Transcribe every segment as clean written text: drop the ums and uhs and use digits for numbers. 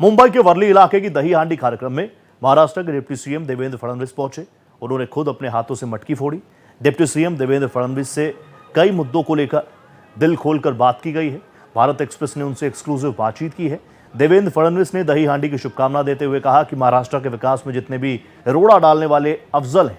मुंबई के वर्ली इलाके की दही हांडी कार्यक्रम में महाराष्ट्र के डिप्टी सीएम देवेंद्र फडणवीस पहुंचे। उन्होंने खुद अपने हाथों से मटकी फोड़ी। डिप्टी सीएम देवेंद्र फडणवीस से कई मुद्दों को लेकर दिल खोलकर बात की गई है। भारत एक्सप्रेस ने उनसे एक्सक्लूसिव बातचीत की है। देवेंद्र फडणवीस ने दही हांडी की शुभकामना देते हुए कहा कि महाराष्ट्र के विकास में जितने भी रोड़ा डालने वाले अफजल हैं,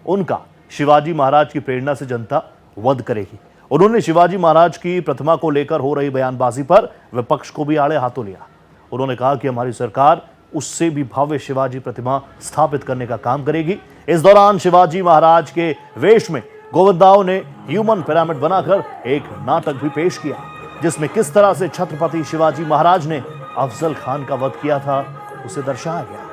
उनका शिवाजी महाराज की प्रेरणा से जनता वध करेगी। उन्होंने शिवाजी महाराज की प्रतिमा को लेकर हो रही बयानबाजी पर विपक्ष को भी आड़े हाथों लिया। उन्होंने कहा कि हमारी सरकार उससे भी भव्य शिवाजी प्रतिमा स्थापित करने का काम करेगी। इस दौरान शिवाजी महाराज के वेश में गोविंदाओं ने ह्यूमन पिरामिड बनाकर एक नाटक भी पेश किया, जिसमें किस तरह से छत्रपति शिवाजी महाराज ने अफजल खान का वध किया था उसे दर्शाया गया।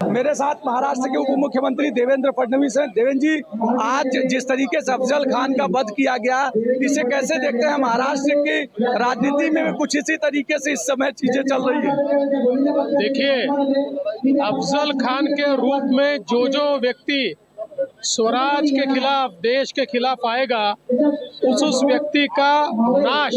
मेरे साथ महाराष्ट्र के उप मुख्यमंत्री देवेंद्र फडणवीस हैं। देवेंद्र जी, आज जिस तरीके से अफजल खान का वध किया गया, इसे कैसे देखते हैं? महाराष्ट्र की राजनीति में भी कुछ इसी तरीके से इस समय चीजें चल रही है। देखिए, अफजल खान के रूप में जो व्यक्ति स्वराज के खिलाफ, देश के खिलाफ आएगा, उस व्यक्ति का नाश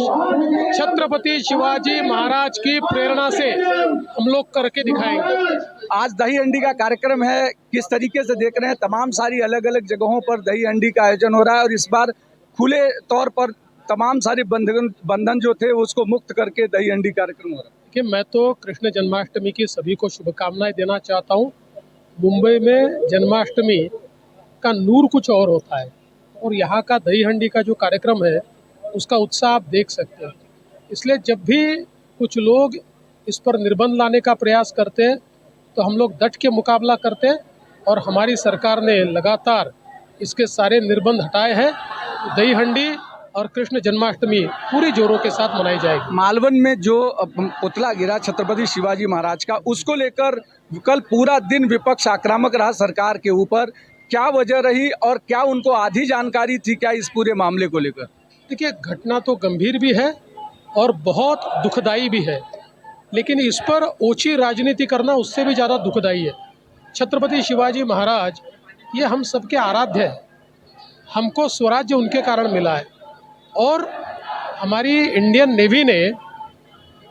छत्रपति शिवाजी महाराज की प्रेरणा से हम लोग करके दिखाएंगे। आज दही हंडी का कार्यक्रम है, किस तरीके से देख रहे हैं? तमाम सारी अलग अलग जगहों पर दही हंडी का आयोजन हो रहा है और इस बार खुले तौर पर तमाम सारे बंधन जो थे उसको मुक्त करके दही हंडी कार्यक्रम हो रहा है। कि मैं तो कृष्ण जन्माष्टमी की सभी को शुभकामनाएं देना चाहता हूं। मुंबई में जन्माष्टमी का नूर कुछ और होता है और यहाँ का दही हंडी का जो कार्यक्रम है उसका उत्साह आप देख सकते हैं। इसलिए जब भी कुछ लोग इस पर निर्बंध लाने का प्रयास करते हैं तो हम लोग डट के मुकाबला करते हैं और हमारी सरकार ने लगातार इसके सारे निर्बंध हटाए हैं। दही हंडी और कृष्ण जन्माष्टमी पूरी जोरों के साथ मनाई जाएगी। मालवन में जो पुतला गिरा छत्रपति शिवाजी महाराज का, उसको लेकर कल पूरा दिन विपक्ष आक्रामक रहा सरकार के ऊपर। क्या वजह रही और क्या उनको आधी जानकारी थी क्या इस पूरे मामले को लेकर? देखिए, घटना तो गंभीर भी है और बहुत दुखदाई भी है, लेकिन इस पर ओछी राजनीति करना उससे भी ज़्यादा दुखदाई है। छत्रपति शिवाजी महाराज ये हम सबके आराध्य हैं। हमको स्वराज्य उनके कारण मिला है और हमारी इंडियन नेवी ने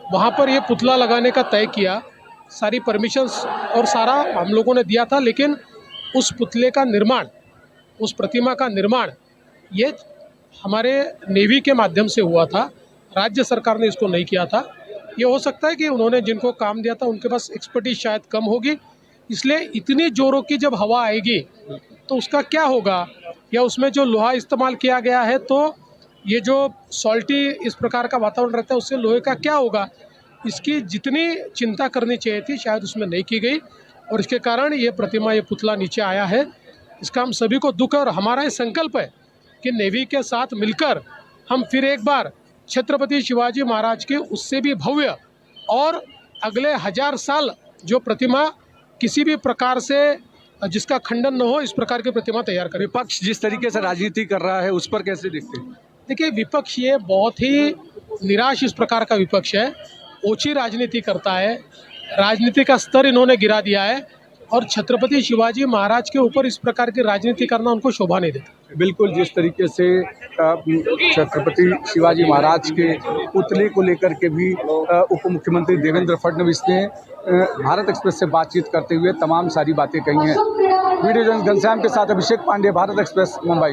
वहाँ पर ये पुतला लगाने का तय किया। सारी परमिशंस और सारा हम लोगों ने दिया था, लेकिन उस पुतले का निर्माण, उस प्रतिमा का निर्माण ये हमारे नेवी के माध्यम से हुआ था। राज्य सरकार ने इसको नहीं किया था। ये हो सकता है कि उन्होंने जिनको काम दिया था उनके पास एक्सपर्टीज शायद कम होगी, इसलिए इतनी जोरों की जब हवा आएगी तो उसका क्या होगा, या उसमें जो लोहा इस्तेमाल किया गया है तो ये जो सॉल्टी इस प्रकार का वातावरण रहता है उससे लोहे का क्या होगा, इसकी जितनी चिंता करनी चाहिए थी शायद उसमें नहीं की गई और इसके कारण ये प्रतिमा, ये पुतला नीचे आया है। इसका हम सभी को दुख है और हमारा ये संकल्प है कि नेवी के साथ मिलकर हम फिर एक बार छत्रपति शिवाजी महाराज की उससे भी भव्य और अगले 1000 साल जो प्रतिमा किसी भी प्रकार से जिसका खंडन न हो, इस प्रकार की प्रतिमा तैयार करें। विपक्ष जिस तरीके से राजनीति कर रहा है उस पर कैसे देखते हैं? देखिए, विपक्ष ये बहुत ही निराश इस प्रकार का विपक्ष है, ओछी राजनीति करता है, राजनीति का स्तर इन्होंने गिरा दिया है और छत्रपति शिवाजी महाराज के ऊपर इस प्रकार की राजनीति करना उनको शोभा नहीं देता। बिल्कुल, जिस तरीके से छत्रपति शिवाजी महाराज के पुतले को लेकर के भी उप मुख्यमंत्री देवेंद्र फडणवीस ने भारत एक्सप्रेस से बातचीत करते हुए तमाम सारी बातें कही हैं। वीडियो जर्नलिस्ट घनश्याम के साथ अभिषेक पांडे, भारत एक्सप्रेस, मुंबई।